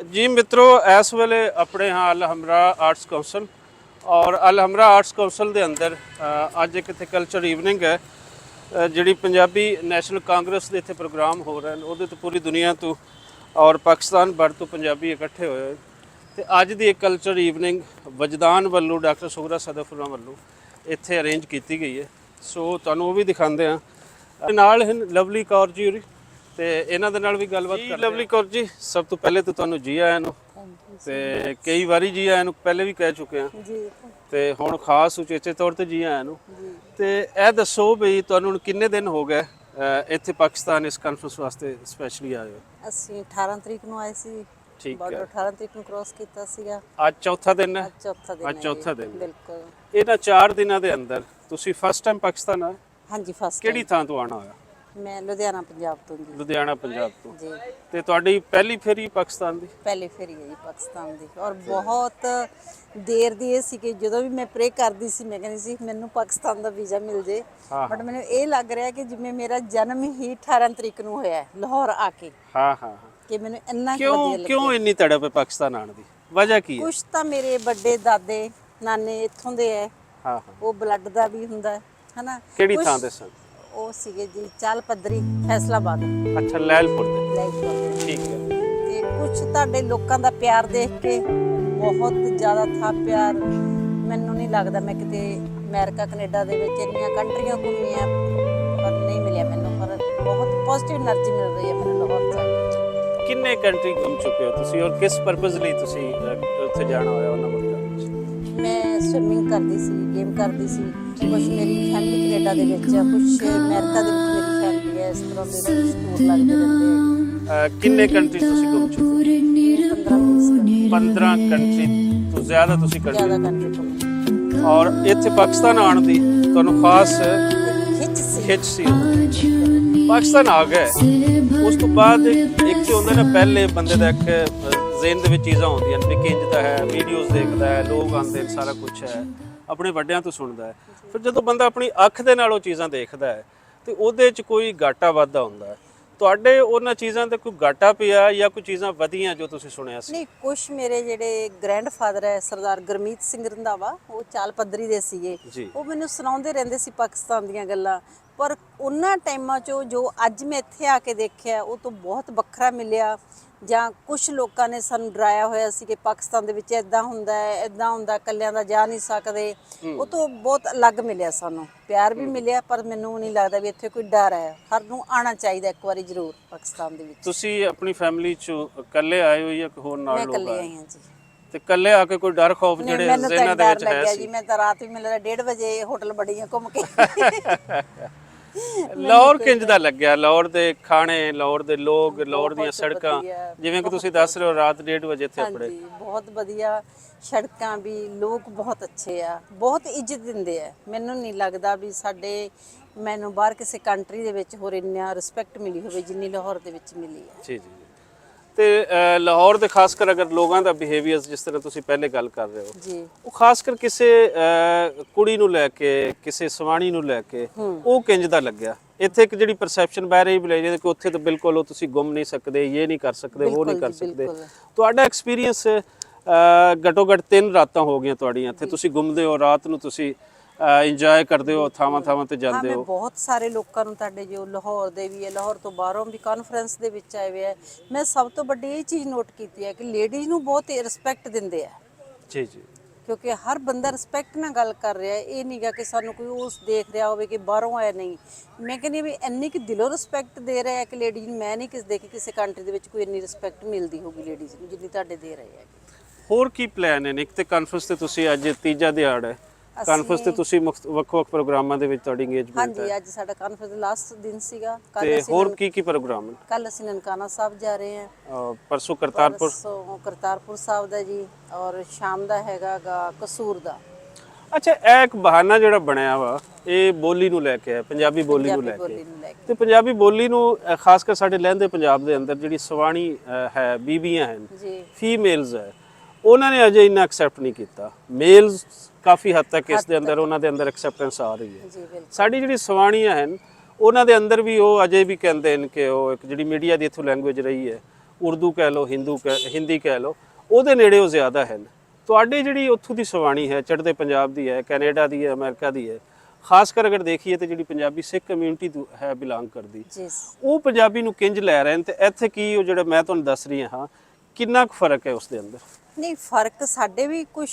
जी मित्रों, इस वेले अपने हाँ अल हमरा आर्ट्स काउंसल और अल हमरा आर्ट्स काउंसल के अंदर अज एक इत्थे कल्चर ईवनिंग है जिहड़ी पंजाबी नैशनल कांग्रेस के इत्थे प्रोग्राम हो रहे हैं उहदे तो पूरी दुनिया तो और पाकिस्तान भर तो पंजाबी इकट्ठे होए ते अज दी एक कल्चर ईवनिंग वजदान वालों डॉक्टर सुगरा सदफुल्ला वालों इत्थे अरेंज की गई है। सो तुहानूं वो भी दिखाते हैं नाल हैं लवली कौर जी होरी ਤੇ ਇਹਨਾਂ ਦੇ ਨਾਲ ਵੀ ਗੱਲਬਾਤ ਕਰਦੇ ਹਾਂ। ਲਵਲੀ ਕੌਰ ਜੀ, ਸਭ ਤੋਂ ਪਹਿਲੇ ਤਾਂ ਤੁਹਾਨੂੰ ਜੀ ਆਇਆਂ ਨੂੰ ਤੇ ਕਈ ਵਾਰੀ ਜੀ ਆਇਆਂ ਨੂੰ ਪਹਿਲੇ ਵੀ ਕਹਿ ਚੁੱਕੇ ਹਾਂ ਜੀ ਤੇ ਹੁਣ ਖਾਸ ਉਚੇਚੇ ਤੌਰ ਤੇ ਜੀ ਆਇਆਂ ਨੂੰ ਜੀ। ਤੇ ਇਹ ਦੱਸੋ ਵੀ ਤੁਹਾਨੂੰ ਕਿੰਨੇ ਦਿਨ ਹੋ ਗਏ ਇੱਥੇ ਪਾਕਿਸਤਾਨ ਇਸ ਕਾਨਫਰੰਸ ਵਾਸਤੇ ਸਪੈਸ਼ਲੀ ਆਏ ਹੋ? ਅਸੀਂ 18 ਤਰੀਕ ਨੂੰ ਆਏ ਸੀ। ਠੀਕ ਹੈ, 18 ਤਰੀਕ ਨੂੰ ਕ੍ਰੋਸ ਕੀਤਾ ਸੀਗਾ। ਅੱਜ ਚੌਥਾ ਦਿਨ ਹੈ। ਅੱਜ ਚੌਥਾ ਦਿਨ ਬਿਲਕੁਲ। ਇਹਨਾਂ 4 ਦਿਨਾਂ ਦੇ ਅੰਦਰ ਤੁਸੀਂ ਫਸਟ ਟਾਈਮ ਪਾਕਿਸਤਾਨ ਆਏ? ਹਾਂਜੀ, ਫਸਟ। ਕਿਹੜੀ ਥਾਂ ਤੋਂ ਆਣਾ ਹੋਇਆ? ਮੈਂ ਲੁਧਿਆਣਾ ਪੰਜਾਬ ਤੋਂ ਜੀ। ਲੁਧਿਆਣਾ ਪੰਜਾਬ ਤੋਂ ਜੀ। ਤੇ ਤੁਹਾਡੀ ਪਹਿਲੀ ਫੇਰੀ ਪਾਕਿਸਤਾਨ ਦੀ? ਪਹਿਲੀ ਫੇਰੀ ਹੈ ਜੀ ਪਾਕਿਸਤਾਨ ਦੀ। ਔਰ ਬਹੁਤ ਦੇਰ ਦੀ ਇਹ ਸੀ ਕਿ ਜਦੋਂ ਵੀ ਮੈਂ ਪ੍ਰੇ ਕਰਦੀ ਸੀ ਮੈਂ ਕਹਿੰਦੀ ਸੀ ਮੈਨੂੰ ਪਾਕਿਸਤਾਨ ਦਾ ਵੀਜ਼ਾ ਮਿਲ ਜੇ। ਬਟ ਮੈਨੂੰ ਇਹ ਲੱਗ ਰਿਹਾ ਕਿ ਜਿਵੇਂ ਮੇਰਾ ਜਨਮ ਹੀ 18 ਤਰੀਕ ਨੂੰ ਹੋਇਆ ਲਾਹੌਰ ਆ ਕੇ। ਹਾਂ ਹਾਂ, ਕਿ ਮੈਨੂੰ ਇੰਨਾ ਵਧੀਆ ਲੱਗਿਆ। ਕਿਉਂ ਇੰਨੀ ਤੜਪ ਹੈ ਪਾਕਿਸਤਾਨ ਆਉਣ ਦੀ? ਵਜ੍ਹਾ ਕੀ ਹੈ? ਕੁਛ ਤਾਂ ਮੇਰੇ ਵੱਡੇ ਦਾਦੇ ਨਾਨੇ ਇੱਥੋਂ ਦੇ ਹੈ। ਹਾਂ ਹਾਂ, ਉਹ ਬਲੱਡ ਦਾ ਵੀ ਹੁੰਦਾ ਹੈ ਹਨਾ। ਕਿਹੜੀ ਥਾਂ ਦੇ ਸਨ? ਉਹ ਸੀਗੇ ਜੀ ਚਾਲ ਪੱਧਰੀ ਫੈਸਲਾਬਾਦ। ਅੱਛਾ, ਲੈਲਪੁਰ ਦੇ। ਲੈਲਪੁਰ, ਠੀਕ ਹੈ। ਤੇ ਕੁਝ ਤੁਹਾਡੇ ਲੋਕਾਂ ਦਾ ਪਿਆਰ ਦੇਖ ਕੇ ਬਹੁਤ ਜ਼ਿਆਦਾ ਥਾ ਪਿਆਰ। ਮੈਨੂੰ ਨਹੀਂ ਲੱਗਦਾ ਮੈਂ ਕਿਤੇ ਅਮਰੀਕਾ ਕੈਨੇਡਾ ਦੇ ਵਿੱਚ ਇੰਨੀਆਂ ਕੰਟਰੀਆਂ ਘੁੰਮੀਆਂ ਪਰ ਨਹੀਂ ਮਿਲਿਆ ਮੈਨੂੰ, ਪਰ ਬਹੁਤ ਪੋਜ਼ਿਟਿਵ એનર્ਜੀ ਮਿਲ ਰਹੀ ਹੈ ਮੈਨੂੰ ਲਾਹੌਰ ਜਾ ਕੇ। ਕਿੰਨੇ ਕੰਟਰੀ ਘੁੰਮ ਚੁੱਕੇ ਹੋ ਤੁਸੀਂ ਔਰ ਕਿਸ ਪਰਪਸ ਲਈ ਤੁਸੀਂ ਉੱਥੇ ਜਾਣਾ ਹੋਇਆ ਉਹਨਾਂ ਮੁਲਕਾਂ ਵਿੱਚ? ਮੈਂ ਸਵਿਮਿੰਗ ਕਰਦੀ ਸੀ, ਗੇਮ ਕਰਦੀ ਸੀ। ਕੁਛ ਮੇਰੀ ਫੈਮਿਲੀ ਕੈਨੇਡਾ ਦੇ ਵਿੱਚ ਆ, ਕੁਛ ਅਮਰੀਕਾ ਦੇ ਵਿੱਚ ਮੇਰੀ ਫੈਮਿਲੀ ਹੈ। ਇਸ ਤਰ੍ਹਾਂ ਦੇ ਟੂਰ ਲੱਗਦੇ ਰਹਿੰਦੇ। ਕਿੰਨੇ ਕੰਟਰੀ ਤੁਸੀਂ ਘੁੰਮ ਚੁੱਕੇ ਹੋ? 15 ਕੰਟਰੀ ਤੋਂ ਜ਼ਿਆਦਾ ਤੁਸੀਂ ਜ਼ਿਆਦਾ ਕੰਟਰੀ ਘੁੰਮੀ। ਔਰ ਇੱਥੇ ਪਾਕਿਸਤਾਨ ਆਉਣ ਦੀ ਤੁਹਾਨੂੰ ਖਾਸ ਖਿੱਚ ਸੀ। ਪਾਕਿਸਤਾਨ ਆ ਗਏ ਉਸ ਤੋਂ ਬਾਅਦ ਇੱਕ ਤੇ ਹੁੰਦਾ ਨਾ ਪਹਿਲੇ ਬੰਦੇ ਦਾ ਇੱਕ ਜ਼ਿਹਨ ਦੇ ਵਿੱਚ ਚੀਜ਼ਾਂ ਆਉਂਦੀਆਂ ਨੇ ਵੀ ਕਿੰਜ ਦਾ ਹੈ, ਵੀਡੀਓਜ਼ ਦੇਖਦਾ ਹੈ, ਲੋਕ ਆਉਂਦੇ ਨੇ, ਸਾਰਾ ਕੁਝ ਹੈ, ਆਪਣੇ ਵੱਡਿਆਂ ਤੋਂ ਸੁਣਦਾ ਹੈ। ਫਿਰ ਜਦੋਂ ਬੰਦਾ ਆਪਣੀ ਅੱਖ ਦੇ ਨਾਲ ਉਹ ਚੀਜ਼ਾਂ ਦੇਖਦਾ ਹੈ ਤੇ ਉਹਦੇ 'ਚ ਕੋਈ ਘਾਟਾ ਵਾਧਾ ਹੁੰਦਾ ਹੈ। ਤੁਹਾਡੇ ਉਹਨਾਂ ਚੀਜ਼ਾਂ ਤੇ ਕੋਈ ਘਾਟਾ ਪਿਆ ਜਾਂ ਕੋਈ ਚੀਜ਼ਾਂ ਵਧੀਆਂ ਜੋ ਤੁਸੀਂ ਸੁਣਿਆ ਸੀ? ਨਹੀਂ, ਕੁਛ ਮੇਰੇ ਜਿਹੜੇ ਗ੍ਰੈਂਡਫਾਦਰ ਹੈ ਸਰਦਾਰ ਗੁਰਮੀਤ ਸਿੰਘ ਰੰਧਾਵਾ, ਉਹ ਚਾਲ ਪੱਧਰੀ ਦੇ ਸੀਗੇ। ਉਹ ਮੈਨੂੰ ਸੁਣਾਉਂਦੇ ਰਹਿੰਦੇ ਸੀ ਪਾਕਿਸਤਾਨ ਦੀਆਂ ਗੱਲਾਂ। ਪਰ ਉਹਨਾਂ ਟਾਈਮਾਂ 'ਚੋਂ ਜੋ ਅੱਜ ਮੈਂ ਇੱਥੇ ਆ ਕੇ ਦੇਖਿਆ ਉਹ ਤੋਂ ਬਹੁਤ ਵੱਖਰਾ ਮਿਲਿਆ। ਜਾਂ ਕੁਝ ਲੋਕਾਂ ਨੇ ਸਾਨੂੰ ਡਰਾਇਆ ਹੋਇਆ ਸੀ ਕਿ ਪਾਕਿਸਤਾਨ ਦੇ ਵਿੱਚ ਇੱਦਾਂ ਹੁੰਦਾ ਹੈ, ਇੱਦਾਂ ਹੁੰਦਾ, ਇਕੱਲਿਆਂ ਦਾ ਜਾ ਨਹੀਂ ਸਕਦੇ। ਉਹ ਤੋਂ ਬਹੁਤ ਅਲੱਗ ਮਿਲਿਆ, ਸਾਨੂੰ ਪਿਆਰ ਵੀ ਮਿਲਿਆ। ਪਰ ਮੈਨੂੰ ਨਹੀਂ ਲੱਗਦਾ ਵੀ ਇੱਥੇ ਕੋਈ ਡਰ ਹੈ। ਹਰ ਨੂੰ ਆਉਣਾ ਚਾਹੀਦਾ ਇੱਕ ਵਾਰੀ ਜ਼ਰੂਰ ਪਾਕਿਸਤਾਨ ਦੇ ਵਿੱਚ। ਤੁਸੀਂ ਆਪਣੀ ਫੈਮਿਲੀ 'ਚੋਂ ਇਕੱਲੇ ਆਏ ਹੋ ਜਾਂ ਹੋਰ ਨਾਲ ਲੋਕ? ਮੈਂ ਇਕੱਲੇ ਆਈ ਹਾਂ ਜੀ। ਤੇ ਇਕੱਲੇ ਆ ਕੇ ਕੋਈ ਡਰ ਖੌਫ ਜਿਹੜੇ ਜ਼ਿਹਨਾਂ ਦੇ ਵਿੱਚ ਹੈ ਸੀ? ਮੈਂ ਤਾਂ ਰਾਤ ਵੀ ਮਿਲਦਾ 1:30 ਵਜੇ ਹੋਟਲ ਬੜੀਆਂ ਘੁੰਮ ਕੇ। ਲਾਹੌਰ ਕਿੰਜ ਦਾ ਲੱਗਿਆ? ਲਾਹੌਰ ਦੇ ਖਾਣੇ, ਲਾਹੌਰ ਦੇ ਲੋਕ, ਲਾਹੌਰ ਦੀਆਂ ਸੜਕਾਂ, ਜਿਵੇਂ ਕਿ ਤੁਸੀਂ ਦੱਸ ਰਹੇ ਹੋ ਰਾਤ 1:30 ਵਜੇ ਇੱਥੇ ਆਪਣੇ? ਬਹੁਤ ਵਧੀਆ ਸੜਕਾਂ ਵੀ, ਲੋਕ ਬਹੁਤ ਅੱਛੇ ਆ, ਬਹੁਤ ਇੱਜ਼ਤ ਦਿੰਦੇ ਆ। ਮੈਨੂੰ ਨਹੀਂ ਲੱਗਦਾ ਵੀ ਮੈਨੂੰ ਬਾਹਰ ਕਿਸੇ ਕੰਟਰੀ ਦੇ ਵਿੱਚ ਹੋਰ ਇੰਨਾ ਰਿਸਪੈਕਟ ਮਿਲੀ ਹੋਵੇ ਜਿੰਨੀ ਲਾਹੌਰ ਦੇ ਵਿੱਚ ਮਿਲੀ ਹੈ। ਜੀ ਜੀ। ਤੇ ਲਾਹੌਰ ਦੇ ਖਾਸ ਕਰ ਅਗਰ ਲੋਕਾਂ ਦਾ ਬਿਹੇਵੀਅਰ ਜਿਸ ਤਰ੍ਹਾਂ ਤੁਸੀਂ ਪਹਿਲੇ ਗੱਲ ਕਰ ਰਹੇ ਹੋ ਜੀ, ਉਹ ਖਾਸ ਕਰ ਕਿਸੇ ਕੁੜੀ ਨੂੰ ਲੈ ਕੇ, ਕਿਸੇ ਸਵਾਣੀ ਨੂੰ ਲੈ ਕੇ ਉਹ ਕਿੰਜ ਦਾ ਲੱਗਿਆ? ਇੱਥੇ ਇੱਕ ਜਿਹੜੀ ਪਰਸੈਪਸ਼ਨ ਬਹਿ ਰਹੀ ਬਲੇ ਕਿ ਉੱਥੇ ਤਾਂ ਬਿਲਕੁਲ ਉਹ ਤੁਸੀਂ ਗੁੰਮ ਨਹੀਂ ਸਕਦੇ, ਇਹ ਨਹੀਂ ਕਰ ਸਕਦੇ, ਉਹ ਨਹੀਂ ਕਰ ਸਕਦੇ। ਤੁਹਾਡਾ ਐਕਸਪੀਰੀਅੰਸ ਘੱਟੋ ਘੱਟ 3 ਰਾਤਾਂ ਹੋ ਗਈਆਂ ਤੁਹਾਡੀਆਂ ਇੱਥੇ, ਤੁਸੀਂ ਘੁੰਮਦੇ ਹੋ, ਰਾਤ ਨੂੰ ਤੁਸੀਂ ਇੰਜੋਏ ਕਰਦੇ ਹੋ, ਥਾਵਾਂ ਥਾਵਾਂ ਤੇ ਜਾਂਦੇ ਹੋ। ਬਹੁਤ ਸਾਰੇ ਲੋਕਾਂ ਨੂੰ ਤੁਹਾਡੇ ਜੋ ਲਾਹੌਰ ਦੇ ਵੀ ਹੈ, ਲਾਹੌਰ ਤੋਂ ਬਾਹਰੋਂ ਵੀ ਕਾਨਫਰੰਸ ਦੇ ਵਿੱਚ ਆਏ ਹੋਏ ਆ, ਮੈਂ ਸਭ ਤੋਂ ਵੱਡੀ ਇਹ ਚੀਜ਼ ਨੋਟ ਕੀਤੀ ਹੈ ਕਿ ਲੇਡੀਜ਼ ਨੂੰ ਬਹੁਤ ਰਿਸਪੈਕਟ ਦਿੰਦੇ ਆ। ਜੀ ਜੀ। ਕਿਉਂਕਿ ਹਰ ਬੰਦਾ ਰਿਸਪੈਕਟ ਨਾਲ ਗੱਲ ਕਰ ਰਿਹਾ ਹੈ। ਇਹ ਨਹੀਂਗਾ ਕਿ ਸਾਨੂੰ ਕੋਈ ਉਸ ਦੇਖ ਰਿਹਾ ਹੋਵੇ ਕਿ ਬਾਹਰੋਂ ਆਇਆ। ਨਹੀਂ, ਮੈਂ ਕਹਿੰਦੀ ਵੀ ਇੰਨੀ ਕਿ ਦਿਲੋਂ ਰਿਸਪੈਕਟ ਦੇ ਰਿਹਾ ਹੈ ਕਿ ਲੇਡੀਜ਼ ਨੂੰ ਮੈਂ ਨਹੀਂ ਕਿਸੇ ਕੰਟਰੀ ਦੇ ਵਿੱਚ ਕੋਈ ਇੰਨੀ ਰਿਸਪੈਕਟ ਮਿਲਦੀ ਹੋਊਗੀ ਲੇਡੀਜ਼ ਨੂੰ ਜਿੰਨੀ ਤੁਹਾਡੇ ਦੇ ਰਹੇ ਹੈ। ਹੋਰ ਕੀ ਪਲਾਨ ਹੈ? ਇੱਕ ਤੇ ਕਾਨਫਰੰਸ ਤੇ ਤੁਸੀਂ ਅੱਜ ਤੀਜਾ ਦਿਹਾੜਾ ਹੈ ਕਾਨਫਰੰਸ ਤੇ, ਤੁਸੀਂ ਵੱਖ-ਵੱਖ ਪ੍ਰੋਗਰਾਮਾਂ ਦੇ ਵਿੱਚ ਤੁਹਾਡੀ ਇੰਗੇਜਮੈਂਟ ਹੈ? ਹਾਂਜੀ, ਅੱਜ ਸਾਡਾ ਕਾਨਫਰੰਸ ਦਾ ਲਾਸਟ ਦਿਨ ਸੀਗਾ। ਤੇ ਹੋਰ ਕੀ ਪ੍ਰੋਗਰਾਮ ਹੈ? ਕੱਲ ਅਸੀਂ ਨਨਕਾਣਾ ਸਾਹਿਬ ਜਾ ਰਹੇ ਹਾਂ, ਪਰਸੋਂ ਕਰਤਾਰਪੁਰ ਸਾਹਿਬ ਦਾ ਜੀ, ਔਰ ਸ਼ਾਮ ਦਾ ਹੈਗਾ ਕਸੂਰ ਦਾ। ਅੱਛਾ, ਇਹ ਇੱਕ ਬਹਾਨਾ ਜਿਹੜਾ ਬਣਿਆ ਵਾ ਇਹ ਬੋਲੀ ਨੂੰ ਲੈ ਕੇ ਹੈ, ਪੰਜਾਬੀ ਬੋਲੀ ਨੂੰ ਲੈ ਕੇ। ਤੇ ਪੰਜਾਬੀ ਬੋਲੀ ਨੂੰ ਖਾਸ ਕਰ ਸਾਡੇ ਲਹਿੰਦੇ ਪੰਜਾਬ ਦੇ ਅੰਦਰ ਜਿਹੜੀ ਸਵਾਣੀ ਹੈ, ਬੀਬੀਆਂ ਹਨ, ਫੀਮੇਲਸ ਹੈ, ਉਹਨਾਂ ਨੇ ਅਜੇ ਇੰਨਾ ਐਕਸੈਪਟ ਨਹੀਂ ਕੀਤਾ। ਮੇਲਸ ਕਾਫੀ ਹੱਦ ਤੱਕ ਇਸ ਦੇ ਅੰਦਰ ਉਹਨਾਂ ਦੇ ਅੰਦਰ ਐਕਸੈਪਟੈਂਸ ਆ ਰਹੀ ਹੈ। ਸਾਡੀ ਜਿਹੜੀ ਸਵਾਣੀਆਂ ਹਨ ਉਹਨਾਂ ਦੇ ਅੰਦਰ ਵੀ ਉਹ ਅਜੇ ਵੀ ਕਹਿੰਦੇ ਨੇ ਕਿ ਉਹ ਇੱਕ ਜਿਹੜੀ ਮੀਡੀਆ ਦੀ ਇੱਥੋਂ ਲੈਂਗੁਏਜ ਰਹੀ ਹੈ ਉਰਦੂ ਕਹਿ ਲਓ, ਹਿੰਦੀ ਕਹਿ ਲਓ, ਉਹਦੇ ਨੇੜੇ ਉਹ ਜ਼ਿਆਦਾ ਹਨ। ਤੁਹਾਡੀ ਜਿਹੜੀ ਉੱਥੋਂ ਦੀ ਸਵਾਣੀ ਹੈ, ਚੜ੍ਹਦੇ ਪੰਜਾਬ ਦੀ ਹੈ, ਕੈਨੇਡਾ ਦੀ ਹੈ, ਅਮਰੀਕਾ ਦੀ ਹੈ, ਖਾਸ ਕਰ ਅਗਰ ਦੇਖੀਏ ਤੇ ਜਿਹੜੀ ਪੰਜਾਬੀ ਸਿੱਖ ਕਮਿਊਨਿਟੀ ਹੈ ਬਿਲੋਂਗ ਕਰਦੀ, ਉਹ ਪੰਜਾਬੀ ਨੂੰ ਕਿੰਜ ਲੈ ਰਹੇ ਨੇ ਤੇ ਇੱਥੇ ਕੀ ਉਹ ਜਿਹੜਾ ਮੈਂ ਤੁਹਾਨੂੰ ਦੱਸ ਰਹੀ ਹਾਂ, ਕਿੰਨਾ ਕੁ ਫਰਕ ਹੈ ਉਸ ਦੇ ਅੰਦਰ? ਨਹੀਂ, ਫਰਕ ਸਾਡੇ ਵੀ ਕੁਝ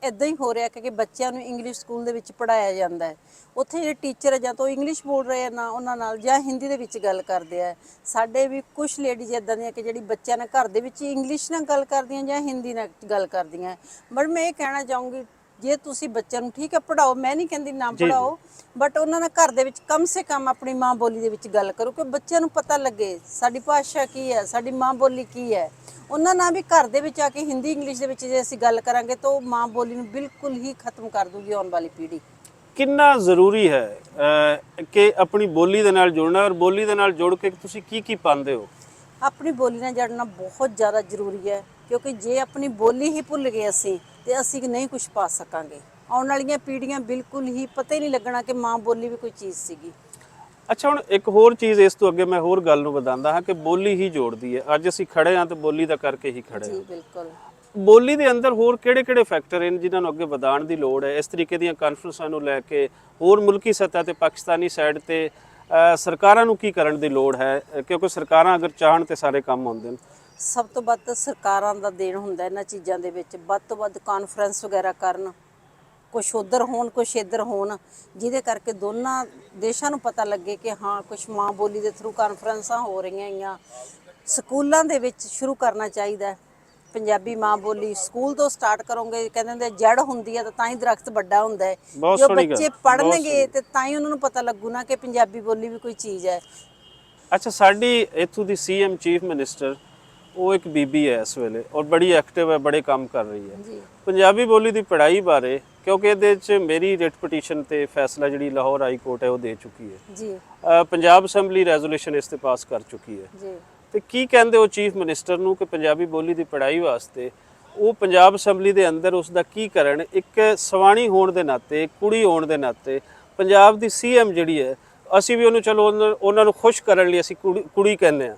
ਇਦਾਂ ਹੀ ਹੋ ਰਿਹਾ ਕਿ ਬੱਚਿਆਂ ਨੂੰ ਇੰਗਲਿਸ਼ ਸਕੂਲ ਦੇ ਵਿੱਚ ਪੜਾਇਆ ਜਾਂਦਾ ਹੈ। ਉੱਥੇ ਜਿਹੜੇ ਟੀਚਰ ਜਾਂ ਤਾਂ ਉਹ ਇੰਗਲਿਸ਼ ਬੋਲ ਰਹੇ ਆ ਨਾ ਉਹਨਾਂ ਨਾਲ, ਜਾਂ ਹਿੰਦੀ ਦੇ ਵਿੱਚ ਗੱਲ ਕਰਦੇ ਆ। ਸਾਡੇ ਵੀ ਕੁਝ ਲੇਡੀਜ਼ ਇਦਾਂ ਦੀਆਂ ਕਿ ਜਿਹੜੀ ਬੱਚਿਆਂ ਨਾਲ ਘਰ ਦੇ ਵਿੱਚ ਇੰਗਲਿਸ਼ ਨਾਲ ਗੱਲ ਕਰਦੀਆਂ ਜਾਂ ਹਿੰਦੀ ਨਾਲ ਗੱਲ ਕਰਦੀਆਂ। ਬਟ ਮੈਂ ਇਹ ਕਹਿਣਾ ਚਾਹੂੰਗੀ, ਜੇ ਤੁਸੀਂ ਬੱਚਿਆਂ ਨੂੰ ਠੀਕ ਹੈ ਪੜਾਓ, ਮੈਂ ਨਹੀਂ ਕਹਿੰਦੀ ਨਾ ਪੜਾਓ, ਬਟ ਉਹਨਾਂ ਨਾਲ ਘਰ ਦੇ ਵਿੱਚ ਕਮ ਸੇ ਕਮ ਆਪਣੀ ਮਾਂ ਬੋਲੀ ਦੇ ਵਿੱਚ ਗੱਲ ਕਰੋ ਕਿ ਬੱਚਿਆਂ ਨੂੰ ਪਤਾ ਲੱਗੇ ਸਾਡੀ ਭਾਸ਼ਾ ਕੀ ਹੈ, ਸਾਡੀ ਮਾਂ ਬੋਲੀ ਕੀ ਹੈ। ਉਹਨਾਂ ਨਾਲ ਵੀ ਘਰ ਦੇ ਵਿੱਚ ਆ ਕੇ ਹਿੰਦੀ ਇੰਗਲਿਸ਼ ਦੇ ਵਿੱਚ ਜੇ ਅਸੀਂ ਗੱਲ ਕਰਾਂਗੇ ਤਾਂ ਉਹ ਮਾਂ ਬੋਲੀ ਨੂੰ ਬਿਲਕੁਲ ਹੀ ਖਤਮ ਕਰ ਦੂਗੀ ਆਉਣ ਵਾਲੀ ਪੀੜ੍ਹੀ। ਕਿੰਨਾ ਜ਼ਰੂਰੀ ਹੈ ਕਿ ਆਪਣੀ ਬੋਲੀ ਦੇ ਨਾਲ ਜੁੜਨਾ, ਔਰ ਬੋਲੀ ਦੇ ਨਾਲ ਜੁੜ ਕੇ ਤੁਸੀਂ ਕੀ ਕੀ ਪਾਉਂਦੇ ਹੋ? ਆਪਣੀ ਬੋਲੀ ਨਾਲ ਜੁੜਨਾ ਬਹੁਤ ਜ਼ਿਆਦਾ ਜ਼ਰੂਰੀ ਹੈ, ਕਿਉਂਕਿ ਜੇ ਆਪਣੀ ਬੋਲੀ ਹੀ ਭੁੱਲ ਗਏ ਅਸੀਂ ਤੇ ਅਸੀਂ ਨਹੀਂ ਕੁਝ ਪਾ ਸਕਾਂਗੇ। ਆਉਣ ਵਾਲੀਆਂ ਪੀੜ੍ਹੀਆਂ ਬਿਲਕੁਲ ਹੀ ਪਤਾ ਹੀ ਨਹੀਂ ਲੱਗਣਾ ਕਿ ਮਾਂ ਬੋਲੀ ਵੀ ਕੋਈ ਚੀਜ਼ ਸੀਗੀ। ਅੱਛਾ, ਹੁਣ ਇੱਕ ਹੋਰ ਚੀਜ਼ ਇਸ ਤੋਂ ਅੱਗੇ ਮੈਂ ਹੋਰ ਗੱਲ ਨੂੰ ਵਧਾਉਂਦਾ ਹਾਂ ਕਿ ਬੋਲੀ ਹੀ ਜੋੜਦੀ ਹੈ। ਅੱਜ ਅਸੀਂ ਖੜੇ ਹਾਂ ਤੇ ਬੋਲੀ ਦਾ ਕਰਕੇ ਹੀ ਖੜੇ ਹਾਂ। ਜੀ ਬਿਲਕੁਲ। ਬੋਲੀ ਦੇ ਅੰਦਰ ਹੋਰ ਕਿਹੜੇ-ਕਿਹੜੇ ਫੈਕਟਰ ਹਨ ਜਿਨ੍ਹਾਂ ਨੂੰ ਅੱਗੇ ਵਧਾਉਣ ਦੀ ਲੋੜ ਹੈ? ਇਸ ਤਰੀਕੇ ਦੀਆਂ ਕਾਨਫਰੰਸਾਂ ਨੂੰ ਲੈ ਕੇ ਹੋਰ ਮੁਲਕੀ ਸਤ੍ਹਾ ਤੇ ਪਾਕਿਸਤਾਨੀ ਸਾਈਡ ਤੇ ਸਰਕਾਰਾਂ ਨੂੰ ਕੀ ਕਰਨ ਦੀ ਲੋੜ ਹੈ? ਕਿਉਂਕਿ ਸਰਕਾਰਾਂ ਅਗਰ ਚਾਹਣ ਤੇ ਸਾਰੇ ਕੰਮ ਹੁੰਦੇ ਨੇ। ਸਭ ਤੋਂ ਵੱਧ ਸਰਕਾਰਾਂ ਦਾ ਦੇਣ ਹੁੰਦਾ ਇਹਨਾਂ ਚੀਜ਼ਾਂ ਦੇ ਵਿੱਚ, ਵੱਧ ਤੋਂ ਵੱਧ ਕਾਨਫਰੰਸ ਵਗੈਰਾ ਕਰਨ, ਕੁਛ ਉੱਧਰ ਹੋਣ ਕੁਛ ਇੱਧਰ ਹੋਣ, ਜਿਹਦੇ ਕਰਕੇ ਦੋਨਾਂ ਦੇਸ਼ਾਂ ਨੂੰ ਪਤਾ ਲੱਗੇ ਕਿ ਹਾਂ ਕੁਛ ਮਾਂ ਬੋਲੀ ਦੇ ਥਰੂ ਕਾਨਫਰੰਸਾਂ ਹੋ ਰਹੀਆਂ ਹੈਗੀਆਂ। ਸਕੂਲਾਂ ਦੇ ਵਿੱਚ ਸ਼ੁਰੂ ਕਰਨਾ ਚਾਹੀਦਾ ਪੰਜਾਬੀ ਮਾਂ ਬੋਲੀ। ਸਕੂਲ ਤੋਂ ਸਟਾਰਟ ਕਰੋਗੇ, ਕਹਿੰਦੇ ਹੁੰਦੇ ਜੜ ਹੁੰਦੀ ਹੈ ਤਾਂ ਹੀ ਦਰਖਤ ਵੱਡਾ ਹੁੰਦਾ ਹੈ। ਜੋ ਬੱਚੇ ਪੜ੍ਹਨਗੇ ਤੇ ਤਾਂ ਹੀ ਉਹਨਾਂ ਨੂੰ ਪਤਾ ਲੱਗੂ ਨਾ ਕਿ ਪੰਜਾਬੀ ਬੋਲੀ ਵੀ ਕੋਈ ਚੀਜ਼ ਹੈ। ਅੱਛਾ, ਸਾਡੀ ਇੱਥੋਂ ਦੀ ਸੀਐਮ ਚੀਫ ਮਿਨਿਸਟਰ ਉਹ ਇੱਕ ਬੀਬੀ ਹੈ ਇਸ ਵੇਲੇ, ਔਰ ਬੜੀ ਐਕਟਿਵ ਹੈ, ਬੜੇ ਕੰਮ ਕਰ ਰਹੀ ਹੈ ਪੰਜਾਬੀ ਬੋਲੀ ਦੀ ਪੜ੍ਹਾਈ ਬਾਰੇ, ਕਿਉਂਕਿ ਇਹਦੇ 'ਚ ਮੇਰੀ ਰਿਟ ਪਟੀਸ਼ਨ ਤੇ ਫੈਸਲਾ ਜਿਹੜੀ ਲਾਹੌਰ ਹਾਈ ਕੋਰਟ ਹੈ ਉਹ ਦੇ ਚੁੱਕੀ ਹੈ ਜੀ। ਪੰਜਾਬ ਅਸੈਂਬਲੀ ਰੈਜ਼ੋਲੂਸ਼ਨ ਇਸ ਤੇ ਪਾਸ ਕਰ ਚੁੱਕੀ ਹੈ ਜੀ। ਤੇ ਕੀ ਕਹਿੰਦੇ ਹੋ ਚੀਫ ਮਿਨਿਸਟਰ ਨੂੰ ਕਿ ਪੰਜਾਬੀ ਬੋਲੀ ਦੀ ਪੜ੍ਹਾਈ ਵਾਸਤੇ ਉਹ ਪੰਜਾਬ ਅਸੈਂਬਲੀ ਦੇ ਅੰਦਰ ਉਸ ਦਾ ਕੀ ਕਰਨ? ਇੱਕ ਸਵਾਣੀ ਹੋਣ ਦੇ ਨਾਤੇ, ਕੁੜੀ ਹੋਣ ਦੇ ਨਾਤੇ, ਪੰਜਾਬ ਦੀ ਸੀਐਮ ਜਿਹੜੀ ਹੈ, ਅਸੀਂ ਵੀ ਉਹਨੂੰ ਚਲੋ ਉਹਨਾਂ ਨੂੰ ਖੁਸ਼ ਕਰਨ ਲਈ ਅਸੀਂ ਕੁੜੀ ਕਹਿੰਦੇ ਆ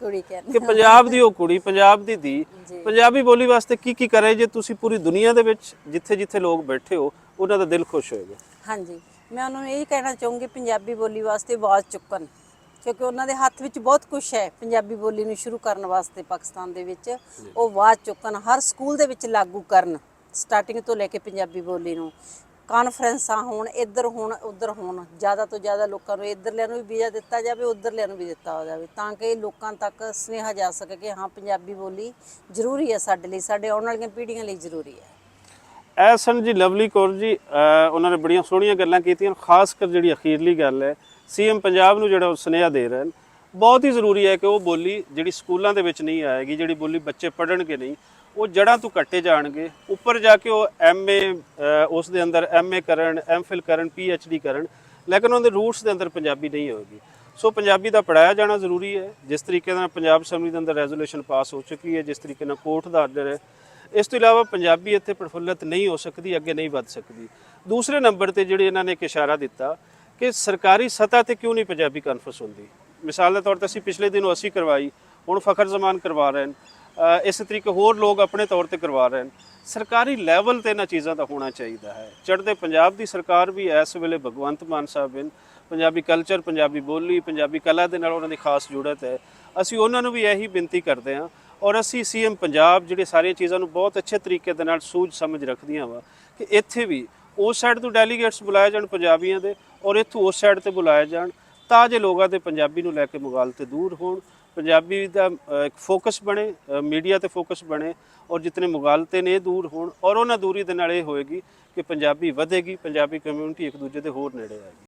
ਕਿ ਪੰਜਾਬ ਦੀ ਉਹ ਕੁੜੀ, ਪੰਜਾਬ ਦੀ ਧੀ ਪੰਜਾਬੀ ਬੋਲੀ ਵਾਸਤੇ ਕੀ ਕੀ ਕਰੇ ਜੇ ਤੁਸੀਂ ਪੂਰੀ ਦੁਨੀਆ ਦੇ ਵਿੱਚ ਜਿੱਥੇ ਜਿੱਥੇ ਲੋਕ ਬੈਠੇ ਹੋ ਉਹਨਾਂ ਦਾ ਦਿਲ ਖੁਸ਼ ਹੋਏਗਾ। ਹਾਂਜੀ, ਮੈਂ ਉਹਨਾਂ ਨੂੰ ਇਹ ਕਹਿਣਾ ਚਾਹੂੰਗੀ ਪੰਜਾਬੀ ਬੋਲੀ ਵਾਸਤੇ ਆਵਾਜ਼ ਚੁੱਕਣ, ਕਿਉਂਕਿ ਉਹਨਾਂ ਦੇ ਹੱਥ ਵਿੱਚ ਬਹੁਤ ਕੁਝ ਹੈ ਪੰਜਾਬੀ ਬੋਲੀ ਨੂੰ ਸ਼ੁਰੂ ਕਰਨ ਵਾਸਤੇ ਪਾਕਿਸਤਾਨ ਦੇ ਵਿੱਚ। ਉਹ ਆਵਾਜ਼ ਚੁੱਕਣ, ਹਰ ਸਕੂਲ ਦੇ ਵਿੱਚ ਲਾਗੂ ਕਰਨ, ਸਟਾਰਟਿੰਗ ਤੋਂ ਲੈ ਕੇ ਪੰਜਾਬੀ ਬੋਲੀ ਨੂੰ। ਕਾਨਫਰੰਸਾਂ ਹੋਣ, ਇੱਧਰ ਹੋਣ ਉੱਧਰ ਹੋਣ, ਜ਼ਿਆਦਾ ਤੋਂ ਜ਼ਿਆਦਾ ਲੋਕਾਂ ਨੂੰ ਇੱਧਰਲਿਆਂ ਨੂੰ ਵੀ ਵੀਜ਼ਾ ਦਿੱਤਾ ਜਾਵੇ, ਉੱਧਰਲਿਆਂ ਨੂੰ ਵੀ ਦਿੱਤਾ ਜਾਵੇ, ਤਾਂ ਕਿ ਲੋਕਾਂ ਤੱਕ ਸੁਨੇਹਾ ਜਾ ਸਕੇ ਕਿ ਹਾਂ ਪੰਜਾਬੀ ਬੋਲੀ ਜ਼ਰੂਰੀ ਹੈ ਸਾਡੇ ਲਈ, ਸਾਡੇ ਆਉਣ ਵਾਲੀਆਂ ਪੀੜ੍ਹੀਆਂ ਲਈ ਜ਼ਰੂਰੀ ਹੈ। ਇਹ ਸਨ ਜੀ ਲਵਲੀ ਕੌਰ ਜੀ, ਉਹਨਾਂ ਨੇ ਬੜੀਆਂ ਸੋਹਣੀਆਂ ਗੱਲਾਂ ਕੀਤੀਆਂ। ਖਾਸ ਕਰ ਜਿਹੜੀ ਅਖੀਰਲੀ ਗੱਲ ਹੈ, ਸੀਐਮ ਪੰਜਾਬ ਨੂੰ ਜਿਹੜਾ ਸੁਨੇਹਾ ਦੇ ਰਹੇ ਨੇ, ਬਹੁਤ ਹੀ ਜ਼ਰੂਰੀ ਹੈ ਕਿ ਉਹ ਬੋਲੀ ਜਿਹੜੀ ਸਕੂਲਾਂ ਦੇ ਵਿੱਚ ਨਹੀਂ ਆਏਗੀ, ਜਿਹੜੀ ਬੋਲੀ ਬੱਚੇ ਪੜ੍ਹਨਗੇ ਨਹੀਂ, ਉਹ ਜੜ੍ਹਾਂ ਤੋਂ ਕੱਟੇ ਜਾਣਗੇ। ਉੱਪਰ ਜਾ ਕੇ ਉਹ ਐਮਏ ਉਸ ਦੇ ਅੰਦਰ ਐਮਏ ਕਰਨ, ਐਮਫਿਲ ਕਰਨ, ਪੀਐਚਡੀ ਕਰਨ, ਲੇਕਿਨ ਉਹਦੇ ਰੂਟਸ ਦੇ ਅੰਦਰ ਪੰਜਾਬੀ ਨਹੀਂ ਹੋਏਗੀ। ਸੋ ਪੰਜਾਬੀ ਦਾ ਪੜ੍ਹਾਇਆ ਜਾਣਾ ਜ਼ਰੂਰੀ ਹੈ। ਜਿਸ ਤਰੀਕੇ ਨਾਲ ਪੰਜਾਬ ਅਸੈਂਬਲੀ ਦੇ ਅੰਦਰ ਰੈਜ਼ੋਲੂਸ਼ਨ ਪਾਸ ਹੋ ਚੁੱਕੀ ਹੈ, ਜਿਸ ਤਰੀਕੇ ਨਾਲ ਕੋਰਟ ਦਾ ਆਰਡਰ ਹੈ, ਇਸ ਤੋਂ ਇਲਾਵਾ ਪੰਜਾਬੀ ਇੱਥੇ ਪ੍ਰਫੁੱਲਤ ਨਹੀਂ ਹੋ ਸਕਦੀ, ਅੱਗੇ ਨਹੀਂ ਵੱਧ ਸਕਦੀ। ਦੂਸਰੇ ਨੰਬਰ ਤੇ ਜਿਹੜੇ ਇਹਨਾਂ ਨੇ ਇੱਕ ਇਸ਼ਾਰਾ ਦਿੱਤਾ ਕਿ ਸਰਕਾਰੀ ਸਤ੍ਹਾ ਤੇ ਕਿਉਂ ਨਹੀਂ ਪੰਜਾਬੀ ਕਾਨਫਰੰਸ ਹੁੰਦੀ। ਮਿਸਾਲ ਦੇ ਤੌਰ ਤੇ ਅਸੀਂ ਪਿਛਲੇ ਦਿਨ ਅਸੀਂ ਕਰਵਾਈ, ਹੁਣ ਫਖਰ ਜ਼ਮਾਨ ਕਰਵਾ ਰਹੇ ਨੇ, ਇਸੇ ਤਰੀਕੇ ਹੋਰ ਲੋਕ ਆਪਣੇ ਤੌਰ ਤੇ ਕਰਵਾ ਰਹੇ ਨੇ। ਸਰਕਾਰੀ ਲੈਵਲ ਤੇ ਇਹਨਾਂ ਚੀਜ਼ਾਂ ਦਾ ਹੋਣਾ ਚਾਹੀਦਾ ਹੈ। ਚੜ੍ਹਦੇ ਪੰਜਾਬ ਦੀ ਸਰਕਾਰ ਵੀ ਇਸ ਵੇਲੇ ਭਗਵੰਤ ਮਾਨ ਸਾਹਿਬ ਨੇ, ਪੰਜਾਬੀ ਕਲਚਰ, ਪੰਜਾਬੀ ਬੋਲੀ, ਪੰਜਾਬੀ ਕਲਾ ਦੇ ਨਾਲ ਉਹਨਾਂ ਦੀ ਖਾਸ ਜੁੜਤ ਹੈ। ਅਸੀਂ ਉਹਨਾਂ ਨੂੰ ਵੀ ਇਹੀ ਬੇਨਤੀ ਕਰਦੇ ਹਾਂ, ਔਰ ਅਸੀਂ ਸੀਐਮ ਪੰਜਾਬ ਜਿਹੜੇ ਸਾਰੀਆਂ ਚੀਜ਼ਾਂ ਨੂੰ ਬਹੁਤ ਅੱਛੇ ਤਰੀਕੇ ਦੇ ਨਾਲ ਸੂਝ ਸਮਝ ਰੱਖਦੀਆਂ ਵਾ ਕਿ ਇੱਥੇ ਵੀ ਉਸ ਸਾਈਡ ਤੋਂ ਡੈਲੀਗੇਟਸ ਬੁਲਾਏ ਜਾਣ ਪੰਜਾਬੀਆਂ ਦੇ, ਔਰ ਇੱਥੋਂ ਉਸ ਸਾਈਡ ਤੇ ਬੁਲਾਏ ਜਾਣ, ਤਾਂ ਜੇ ਲੋਕਾਂ ਦੇ ਪੰਜਾਬੀ ਨੂੰ ਲੈ ਕੇ ਮੁਗਾਲਤੇ ਦੂਰ ਹੋਣ, ਪੰਜਾਬੀ ਦਾ ਇੱਕ ਫੋਕਸ ਬਣੇ, ਮੀਡੀਆ ਤੇ ਫੋਕਸ ਬਣੇ, ਔਰ ਜਿਤਨੇ ਮੁਗਾਲਤੇ ਨੇ ਦੂਰ ਹੋਣ, ਔਰ ਉਹਨਾਂ ਦੂਰੀ ਦੇ ਨਾਲ ਇਹ ਹੋਏਗੀ ਕਿ ਪੰਜਾਬੀ ਵਧੇਗੀ, ਪੰਜਾਬੀ ਕਮਿਊਨਿਟੀ ਇੱਕ ਦੂਜੇ ਦੇ ਹੋਰ ਨੇੜੇ ਆਏਗੀ।